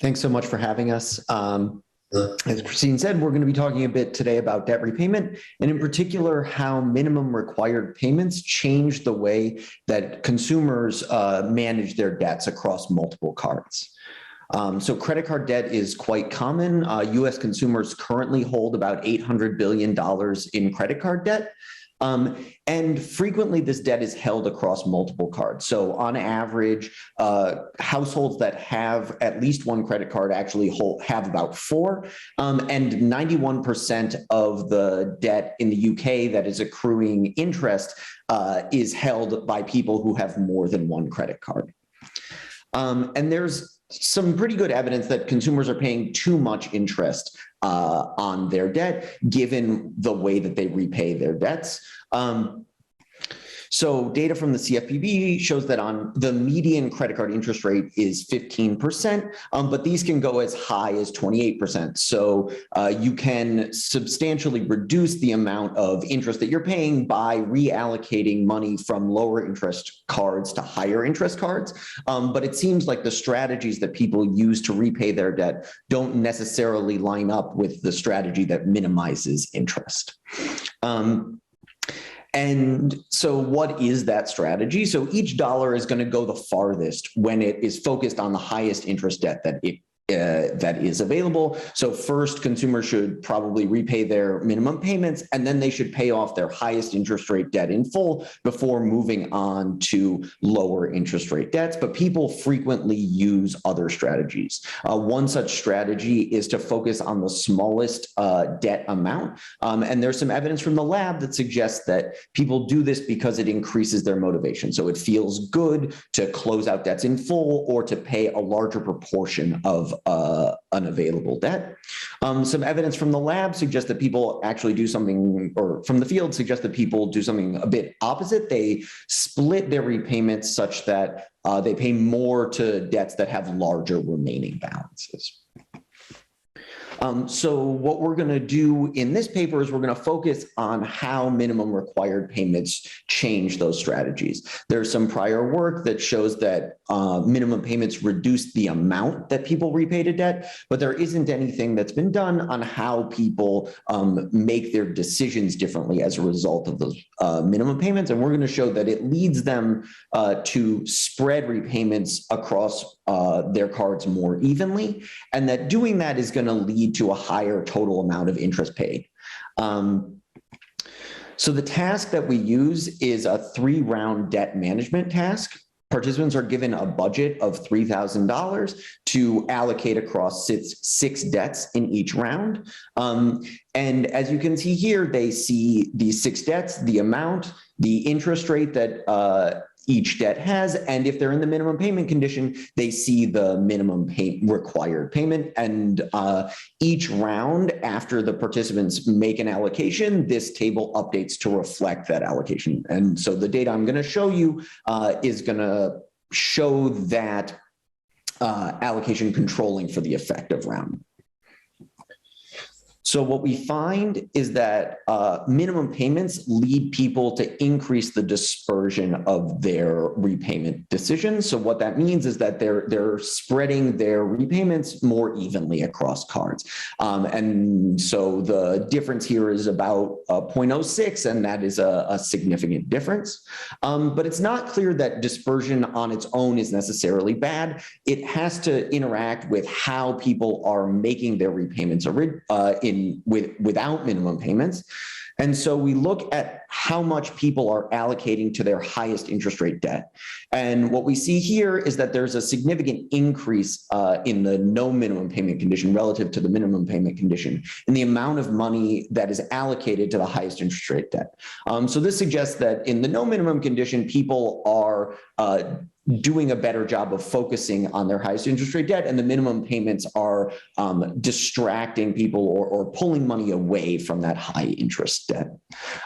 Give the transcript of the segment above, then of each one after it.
Thanks so much for having us. As Christine said, we're going to be talking a bit today about debt repayment, and in particular, how minimum required payments change the way that consumers manage their debts across multiple cards. So credit card debt is quite common. US consumers currently hold about $800 billion in credit card debt. And frequently this debt is held across multiple cards. So on average, households that have at least one credit card actually have about four, and 91% of the debt in the UK that is accruing interest is held by people who have more than one credit card. And there's some pretty good evidence that consumers are paying too much interest on their debt, given the way that they repay their debts. So data from the CFPB shows that on the median credit card interest rate is 15%, but these can go as high as 28%. So you can substantially reduce the amount of interest that you're paying by reallocating money from lower interest cards to higher interest cards. But it seems like the strategies that people use to repay their debt don't necessarily line up with the strategy that minimizes interest. And so what is that strategy? So each dollar is going to go the farthest when it is focused on the highest interest debt that is available. So first, consumers should probably repay their minimum payments, and then they should pay off their highest interest rate debt in full before moving on to lower interest rate debts. But people frequently use other strategies. One such strategy is to focus on the smallest debt amount. And there's some evidence from the lab that suggests that people do this because it increases their motivation. So it feels good to close out debts in full or to pay a larger proportion of unavailable debt. Some evidence from the lab suggests that people actually do something, or from the field suggests that people do something a bit opposite. They split their repayments such that they pay more to debts that have larger remaining balances. So what we're going to do in this paper is we're going to focus on how minimum required payments change those strategies. There's some prior work that shows that minimum payments reduce the amount that people repay to debt, but there isn't anything that's been done on how people make their decisions differently as a result of those minimum payments. And we're going to show that it leads them to spread repayments across their cards more evenly, and that doing that is going to lead to a higher total amount of interest paid. So the task that we use is a 3-round debt management task. Participants are given a budget of $3,000 to allocate across six debts in each round. And as you can see here, they see these 6 debts, the amount, the interest rate that each debt has, and if they're in the minimum payment condition, they see the minimum required payment. And each round after the participants make an allocation, this table updates to reflect that allocation. And so the data I'm going to show you is going to show that allocation controlling for the effective round. So what we find is that minimum payments lead people to increase the dispersion of their repayment decisions. So what that means is that they're spreading their repayments more evenly across cards. And so the difference here is about 0.06, and that is a significant difference. But it's not clear that dispersion on its own is necessarily bad. It has to interact with how people are making their repayments without minimum payments. And so we look at how much people are allocating to their highest interest rate debt. And what we see here is that there's a significant increase in the no minimum payment condition relative to the minimum payment condition in the amount of money that is allocated to the highest interest rate debt. So this suggests that in the no minimum condition, people are doing a better job of focusing on their highest interest rate debt, and the minimum payments are distracting people or pulling money away from that high interest debt.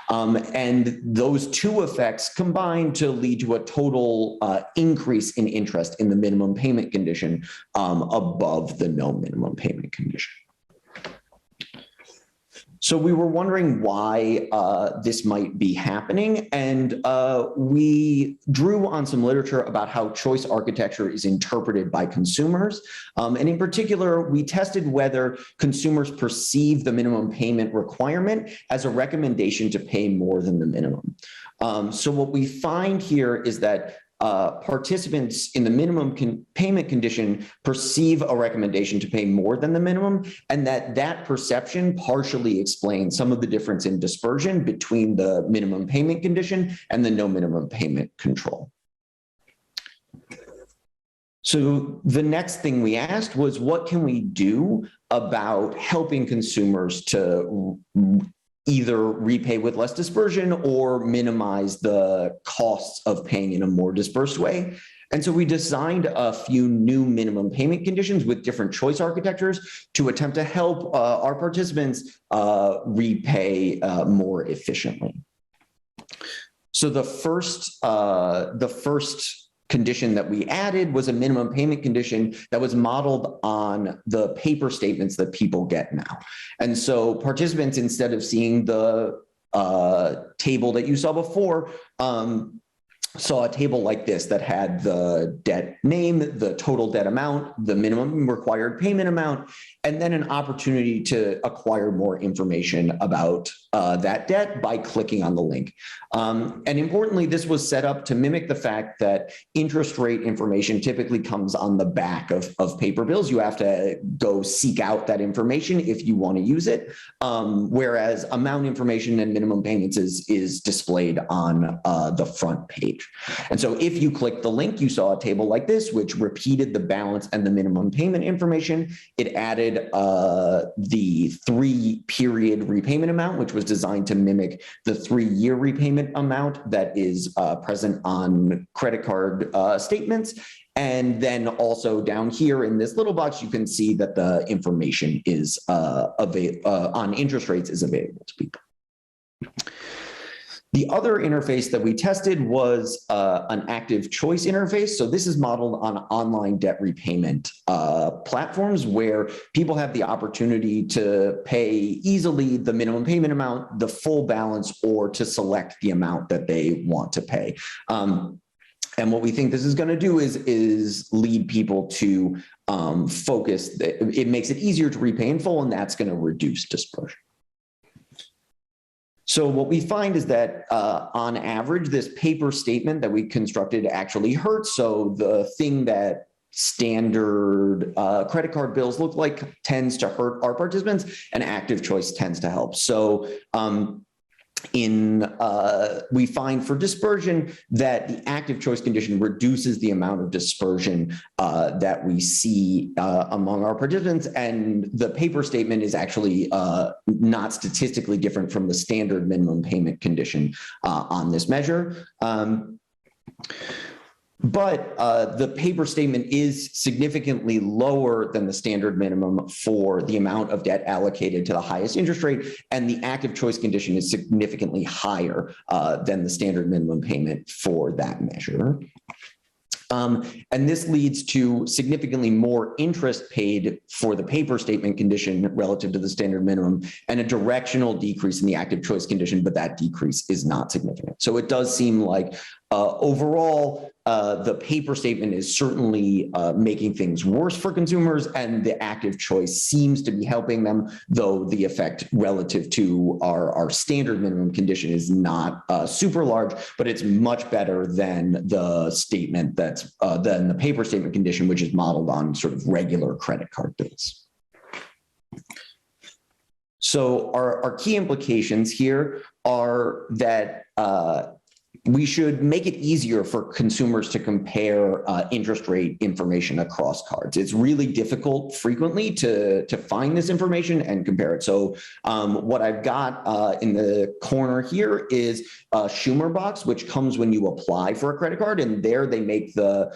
And those two effects combine to lead to a total increase in interest in the minimum payment condition above the no minimum payment condition. So we were wondering why this might be happening, and we drew on some literature about how choice architecture is interpreted by consumers. And in particular, we tested whether consumers perceive the minimum payment requirement as a recommendation to pay more than the minimum. So what we find here is that participants in the minimum payment condition perceive a recommendation to pay more than the minimum, and that perception partially explains some of the difference in dispersion between the minimum payment condition and the no minimum payment control. So the next thing we asked was, what can we do about helping consumers to either repay with less dispersion or minimize the costs of paying in a more dispersed way? And so we designed a few new minimum payment conditions with different choice architectures to attempt to help our participants repay more efficiently. So the first condition that we added was a minimum payment condition that was modeled on the paper statements that people get now. And so participants, instead of seeing the table that you saw before, saw a table like this that had the debt name, the total debt amount, the minimum required payment amount, and then an opportunity to acquire more information about that debt by clicking on the link. And importantly, this was set up to mimic the fact that interest rate information typically comes on the back of paper bills. You have to go seek out that information if you want to use it, whereas amount information and minimum payments is displayed on the front page. And so if you click the link, you saw a table like this, which repeated the balance and the minimum payment information. It added the 3-period repayment amount, which was designed to mimic the 3-year repayment amount that is present on credit card statements. And then also down here in this little box, you can see that the information is on interest rates is available to people. The other interface that we tested was an active choice interface. So this is modeled on online debt repayment platforms where people have the opportunity to pay easily the minimum payment amount, the full balance, or to select the amount that they want to pay. And what we think this is going to do is lead people to focus. It makes it easier to repay in full, and that's going to reduce dispersion. So what we find is that on average, this paper statement that we constructed actually hurts. So the thing that standard credit card bills look like tends to hurt our participants, and active choice tends to help. So we find for dispersion that the active choice condition reduces the amount of dispersion that we see among our participants, and the paper statement is actually not statistically different from the standard minimum payment condition on this measure. But the paper statement is significantly lower than the standard minimum for the amount of debt allocated to the highest interest rate, and the active choice condition is significantly higher than the standard minimum payment for that measure. And this leads to significantly more interest paid for the paper statement condition relative to the standard minimum, and a directional decrease in the active choice condition, but that decrease is not significant. So it does seem like overall, the paper statement is certainly making things worse for consumers, and the active choice seems to be helping them, though the effect relative to our standard minimum condition is not super large, but it's much better than the statement that's than the paper statement condition, which is modeled on sort of regular credit card bills. So our key implications here are that we should make it easier for consumers to compare interest rate information across cards. It's really difficult frequently to find this information and compare it. So what I've got in the corner here is a Schumer box, which comes when you apply for a credit card, and there they make the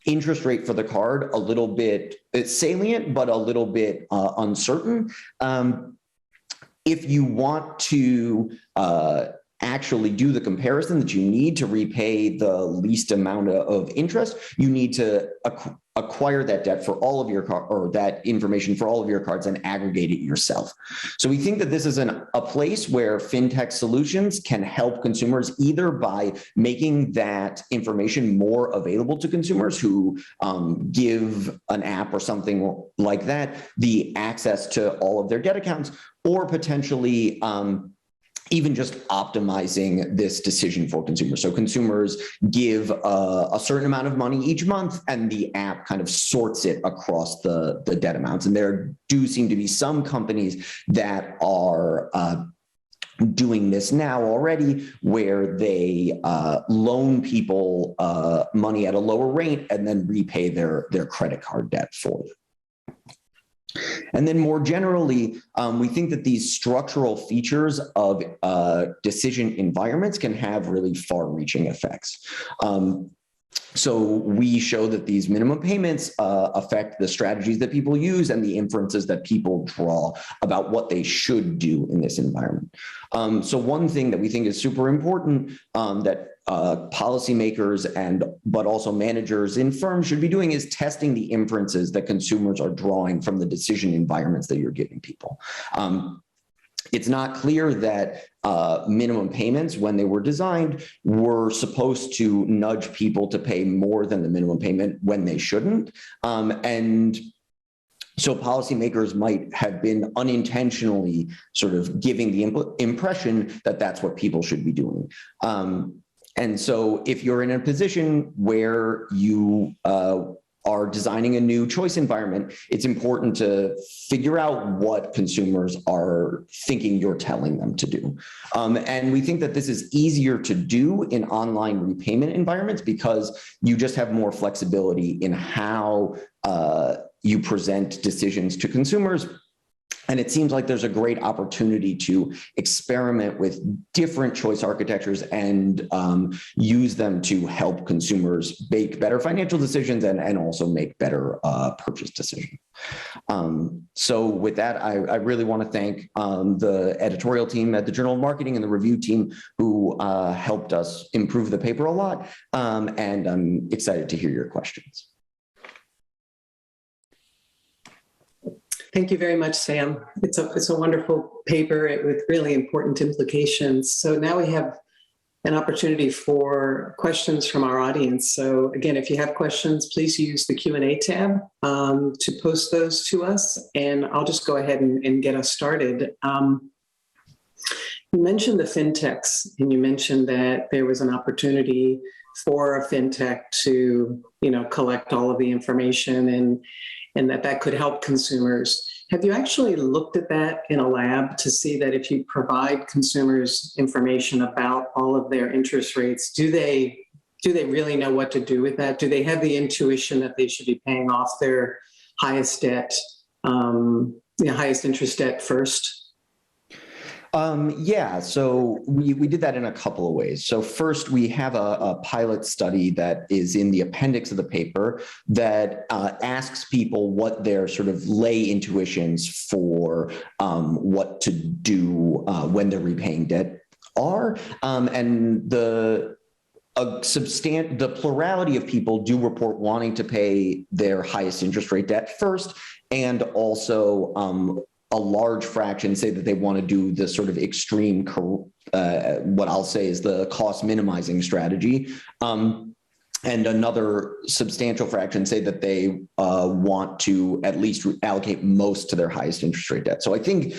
interest rate for the card a little bit, it's salient, but a little bit uncertain. If you want to actually do the comparison that you need to repay the least amount of interest, you need to acquire that debt for all of your or that information for all of your cards and aggregate it yourself. So we think that this is a place where fintech solutions can help consumers either by making that information more available to consumers who give an app or something like that the access to all of their debt accounts, or potentially even just optimizing this decision for consumers. So consumers give a certain amount of money each month, and the app kind of sorts it across the debt amounts. And there do seem to be some companies that are doing this now already, where they loan people money at a lower rate and then repay their credit card debt for them. And then more generally, we think that these structural features of decision environments can have really far-reaching effects. So we show that these minimum payments affect the strategies that people use and the inferences that people draw about what they should do in this environment. So one thing that we think is super important that policymakers but also managers in firms should be doing is testing the inferences that consumers are drawing from the decision environments that you're giving people. It's not clear that minimum payments, when they were designed, were supposed to nudge people to pay more than the minimum payment when they shouldn't. And so policymakers might have been unintentionally sort of giving the impression that that's what people should be doing. And so if you're in a position where you are designing a new choice environment, it's important to figure out what consumers are thinking you're telling them to do. And we think that this is easier to do in online repayment environments because you just have more flexibility in how you present decisions to consumers. And it seems like there's a great opportunity to experiment with different choice architectures and use them to help consumers make better financial decisions and also make better purchase decisions. So with that, I really want to thank the editorial team at the Journal of Marketing and the review team who helped us improve the paper a lot. And I'm excited to hear your questions. Thank you very much, Sam. It's a wonderful paper with really important implications. So now we have an opportunity for questions from our audience. So again, if you have questions, please use the Q&A tab to post those to us, and I'll just go ahead and get us started. You mentioned the fintechs, and you mentioned that there was an opportunity for a fintech to, collect all of the information and that could help consumers. Have you actually looked at that in a lab to see that if you provide consumers information about all of their interest rates, do they really know what to do with that? Do they have the intuition that they should be paying off their highest debt, highest interest debt first? Yeah, so we did that in a couple of ways. So first, we have a pilot study that is in the appendix of the paper that asks people what their sort of lay intuitions for what to do when they're repaying debt are. And the plurality of people do report wanting to pay their highest interest rate debt first, and also a large fraction say that they want to do the sort of extreme, what I'll say is the cost minimizing strategy. And another substantial fraction say that they want to at least allocate most to their highest interest rate debt. So I think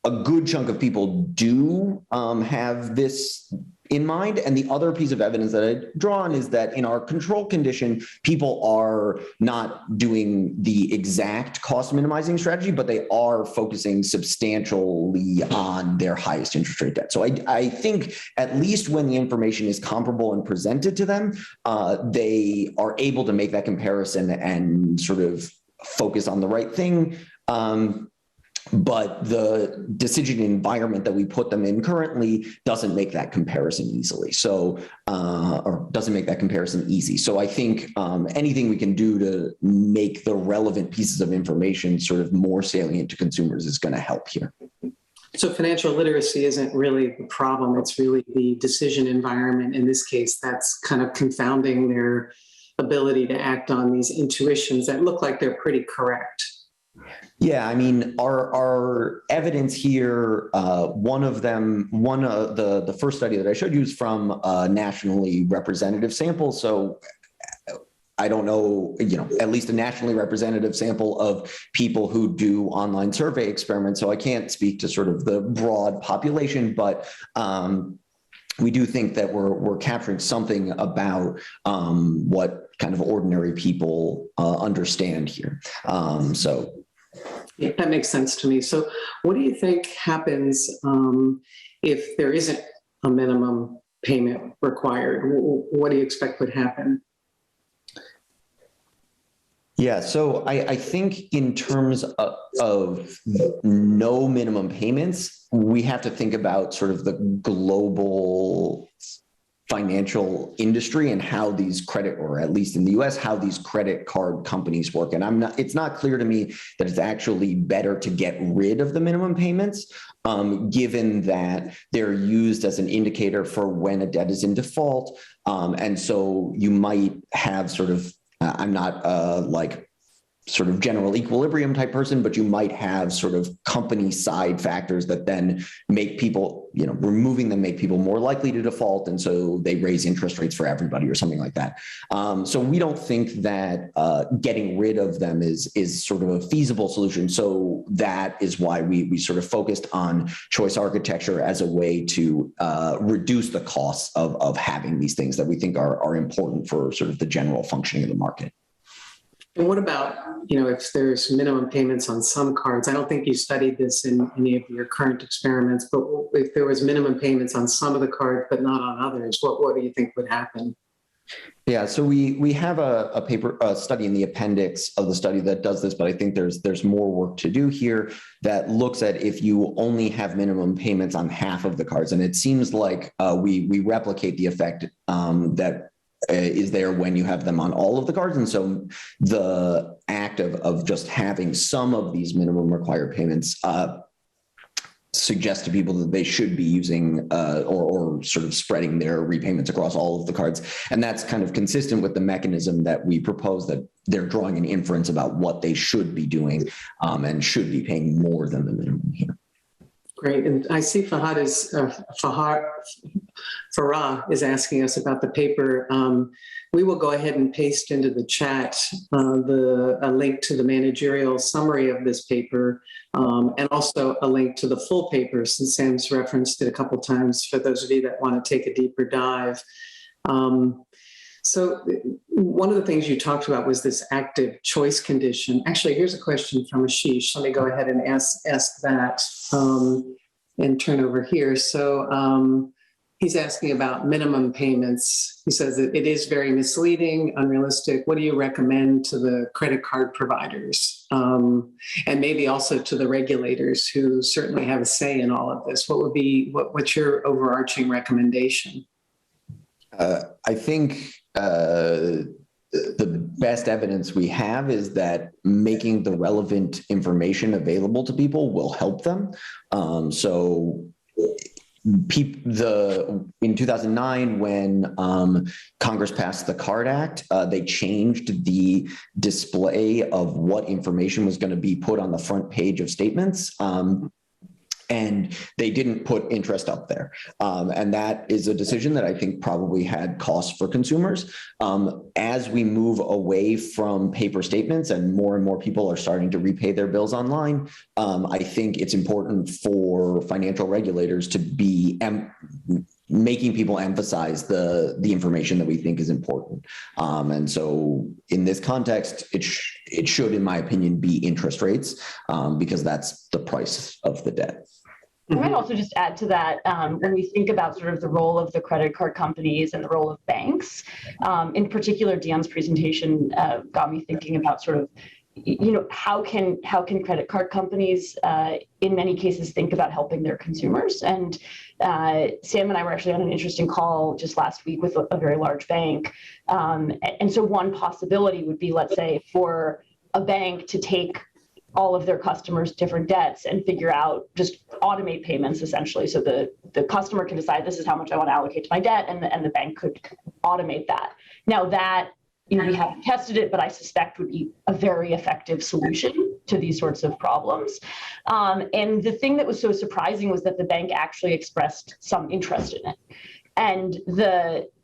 a good chunk of people do have this in mind. And the other piece of evidence that I draw on is that in our control condition, people are not doing the exact cost minimizing strategy, but they are focusing substantially on their highest interest rate debt. So I think at least when the information is comparable and presented to them, they are able to make that comparison and sort of focus on the right thing. But the decision environment that we put them in currently doesn't make that comparison easily. So, or doesn't make that comparison easy. So I think anything we can do to make the relevant pieces of information sort of more salient to consumers is going to help here. So financial literacy isn't really the problem. It's really the decision environment. In this case, that's kind of confounding their ability to act on these intuitions that look like they're pretty correct? Yeah, I mean, our evidence here, one of the first study that I showed you is from a nationally representative sample. So I don't know, at least a nationally representative sample of people who do online survey experiments. So I can't speak to sort of the broad population, but we do think that we're capturing something about what kind of ordinary people understand here. Yeah, that makes sense to me. So what do you think happens if there isn't a minimum payment required? What do you expect would happen? Yeah, so I think in terms of no minimum payments, we have to think about sort of the global financial industry and how these credit, or at least in the US, how these credit card companies work. And it's not clear to me that it's actually better to get rid of the minimum payments, given that they're used as an indicator for when a debt is in default. And so you might have sort of, I'm not like sort of general equilibrium type person, but you might have sort of company side factors that then make people, removing them make people more likely to default. And so they raise interest rates for everybody or something like that. So we don't think that getting rid of them is sort of a feasible solution. So that is why we sort of focused on choice architecture as a way to reduce the costs of having these things that we think are important for sort of the general functioning of the market. And what about, if there's minimum payments on some cards? I don't think you studied this in any of your current experiments, but if there was minimum payments on some of the cards, but not on others, what do you think would happen? Yeah, so we have a study in the appendix of the study that does this, but I think there's more work to do here that looks at if you only have minimum payments on half of the cards. And it seems like we replicate the effect that is there when you have them on all of the cards. And so the act of just having some of these minimum required payments suggests to people that they should be using or sort of spreading their repayments across all of the cards. And that's kind of consistent with the mechanism that we propose, that they're drawing an inference about what they should be doing and should be paying more than the minimum here. Great. And I see Farah is asking us about the paper. We will go ahead and paste into the chat a link to the managerial summary of this paper, and also a link to the full paper, since Sam's referenced it a couple times, for those of you that want to take a deeper dive. So one of the things you talked about was this active choice condition. Actually, here's a question from Ashish. Let me go ahead and ask that and turn over here. So he's asking about minimum payments. He says that it is very misleading, unrealistic. What do you recommend to the credit card providers? And maybe also to the regulators, who certainly have a say in all of this. What's your overarching recommendation? I think the best evidence we have is that making the relevant information available to people will help them. In 2009, when Congress passed the CARD Act, they changed the display of what information was going to be put on the front page of statements. And they didn't put interest up there. And that is a decision that I think probably had costs for consumers. As we move away from paper statements and more people are starting to repay their bills online, I think it's important for financial regulators to be making people emphasize the information that we think is important. And so in this context, it should, in my opinion, be interest rates, because that's the price of the debt. I might also just add to that, when we think about sort of the role of the credit card companies and the role of banks, in particular, Dion's presentation got me thinking about sort of, how can credit card companies, in many cases, think about helping their consumers? And Sam and I were actually on an interesting call just last week with a very large bank. And so one possibility would be, let's say, for a bank to take all of their customers' different debts and figure out, just automate payments essentially. So the customer can decide, this is how much I want to allocate to my debt, and the bank could automate that. Now that we haven't tested it, but I suspect would be a very effective solution to these sorts of problems. And the thing that was so surprising was that the bank actually expressed some interest in it. And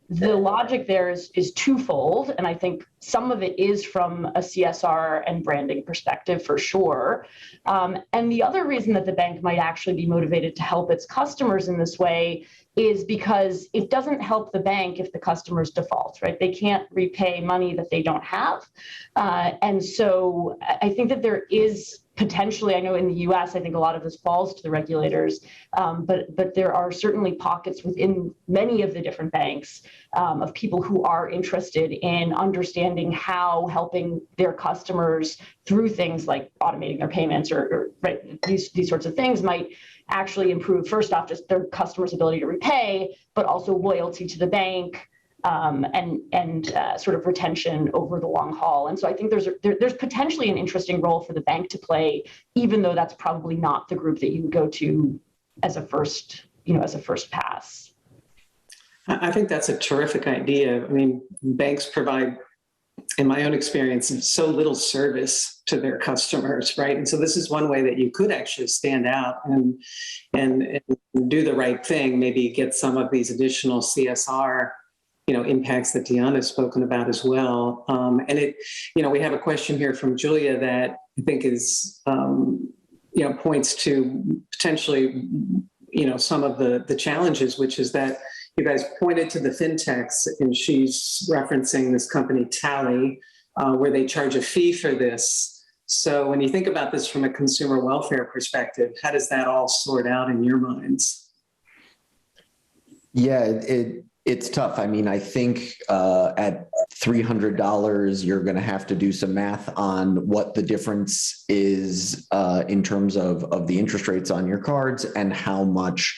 the logic there is twofold, and I think some of it is from a CSR and branding perspective for sure. And the other reason that the bank might actually be motivated to help its customers in this way is because it doesn't help the bank if the customers default, right? They can't repay money that they don't have. And so I think that there is potentially, I know in the US, I think a lot of this falls to the regulators, but there are certainly pockets within many of the different banks of people who are interested in understanding how helping their customers through things like automating their payments or right, these sorts of things might actually improve, first off, just their customers' ability to repay, but also loyalty to the bank, and sort of retention over the long haul. And so I think there's potentially an interesting role for the bank to play, even though that's probably not the group that you would go to as a first pass. I think that's a terrific idea. I mean, banks provide, in my own experience, so little service to their customers, right? And so this is one way that you could actually stand out and do the right thing, maybe get some of these additional CSR impacts that Deanna has spoken about as well. And we have a question here from Julia that I think is, points to potentially, some of the challenges, which is that you guys pointed to the fintechs, and she's referencing this company Tally, where they charge a fee for this. So when you think about this from a consumer welfare perspective, how does that all sort out in your minds? Yeah, it's tough. I mean, I think at $300, you're going to have to do some math on what the difference is in terms of the interest rates on your cards and how much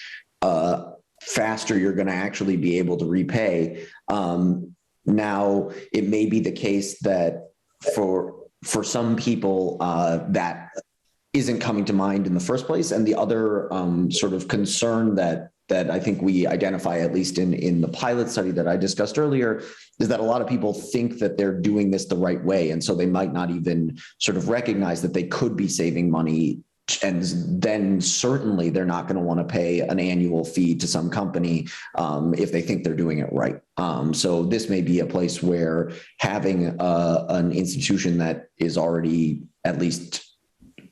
faster you're going to actually be able to repay. Now, it may be the case that for some people that isn't coming to mind in the first place. And the other sort of concern that I think we identify, at least in the pilot study that I discussed earlier, is that a lot of people think that they're doing this the right way. And so they might not even sort of recognize that they could be saving money. And then certainly they're not going to want to pay an annual fee to some company if they think they're doing it right. So this may be a place where having an institution that is already at least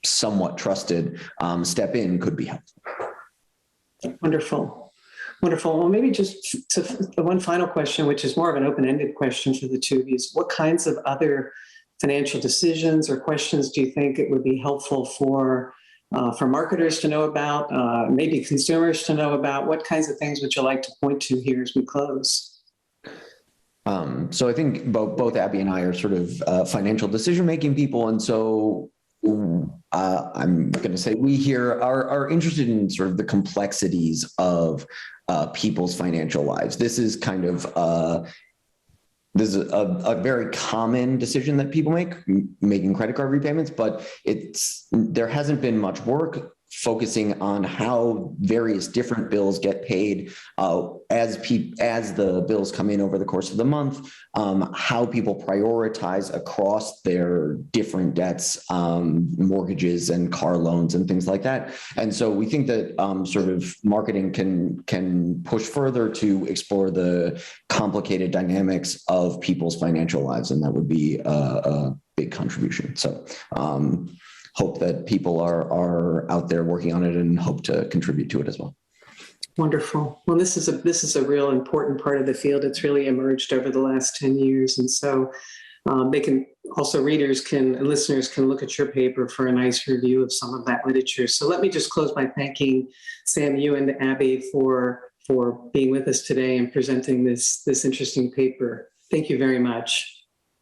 somewhat trusted step in could be helpful. Wonderful. Well, maybe just one final question, which is more of an open-ended question for the two of you. What kinds of other financial decisions or questions do you think it would be helpful for marketers to know about, maybe consumers to know about? What kinds of things would you like to point to here as we close? So I think both Abby and I are sort of financial decision-making people. And so I'm going to say we here are interested in sort of the complexities of people's financial lives. This is kind of a very common decision that people make, making credit card repayments, but there hasn't been much work focusing on how various different bills get paid as the bills come in over the course of the month, how people prioritize across their different debts, mortgages and car loans and things like that. And so we think that sort of marketing can push further to explore the complicated dynamics of people's financial lives, and that would be a big contribution. So hope that people are out there working on it and hope to contribute to it as well. Wonderful. Well, this is a real important part of the field. It's really emerged over the last 10 years. And so readers and listeners can look at your paper for a nice review of some of that literature. So let me just close by thanking Sam, you and Abby for being with us today and presenting this interesting paper. Thank you very much.